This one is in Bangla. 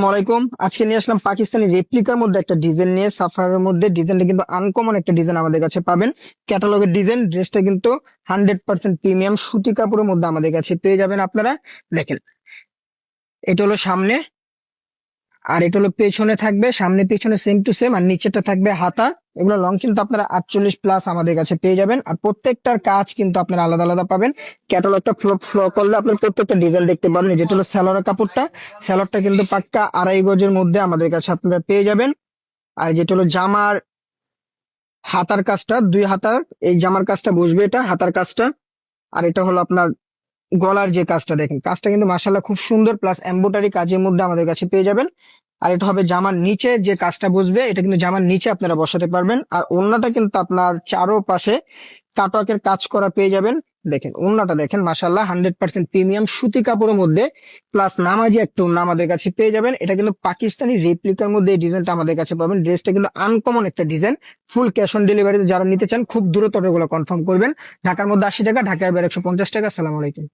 আসসালামু আলাইকুম। আজকে নিয়ে আসলাম পাকিস্তানি রেপ্লিকার মধ্যে একটা ডিজাইন নিয়ে। সাফারের মধ্যে ডিজাইনটা কিন্তু আনকমন একটা ডিজাইন আমাদের কাছে পাবেন। ক্যাটালগের ডিজাইন, ড্রেসটা কিন্তু 100% প্রিমিয়াম সুতি কাপড়ের মধ্যে আমাদের কাছে পেয়ে যাবেন আপনারা। দেখেন, এটা হলো সামনে, আর এটা হলো পেছনে থাকবে। সামনে পেছনে সেম টু সেম, আর নিচেটা থাকবে হাতা। এগুলো লং কিন্তু আপনারা 48+ আমাদের কাছে পেয়ে যাবেন, আর প্রত্যেকটার কাজ কিন্তু আপনারা আলাদা আলাদা পাবেন। ক্যাটালগটা ফ্লো ফ্লো করলে আপনার প্রত্যেকটা ডিজাইন দেখতে পাবেন। যেটা হলো সালোয়ারের কাপড়টা, সালোয়ারটা কিন্তু পাক্কা 2.5 গজের মধ্যে আমাদের কাছে আপনারা পেয়ে যাবেন। আর যেটা হলো জামার হাতার কাজটা, 2 হাতার এই জামার কাজটা বসবে, এটা হাতার কাজটা। আর এটা হলো আপনার গলার যে কাজটা, দেখেন কাজটা কিন্তু মাশাআল্লাহ খুব সুন্দর, প্লাস এমব্রয়ডারি কাজের মধ্যে আমাদের কাছে পেয়ে যাবেন। আর এটা হবে জামার নিচে যে কাজটা বসবে, এটা কিন্তু জামার নিচে আপনারা বসাতে পারবেন। আর ওড়নাটা কিন্তু আপনার চারো পাশে কাটওয়ার্কের কাজ করা পেয়ে যাবেন। দেখেন ওড়নাটা, দেখেন মাশাআল্লাহ 100% প্রিমিয়াম সুতি কাপড়ের মধ্যে, প্লাস নামাজি একটা ওড়না আমাদের কাছে পেয়ে যাবেন। এটা কিন্তু পাকিস্তানি রেপ্লিকার মধ্যে এই ডিজাইনটা আমাদের কাছে পাবেন। ড্রেসটা কিন্তু আনকমন একটা design. Full cash on delivery যারা নিতে চান খুব দ্রুত অর্ডারগুলো কনফার্ম করবেন। ঢাকার মধ্যে 80 টাকা, ঢাকার বাইরে 150 টাকা। আসসালামু আলাইকুম।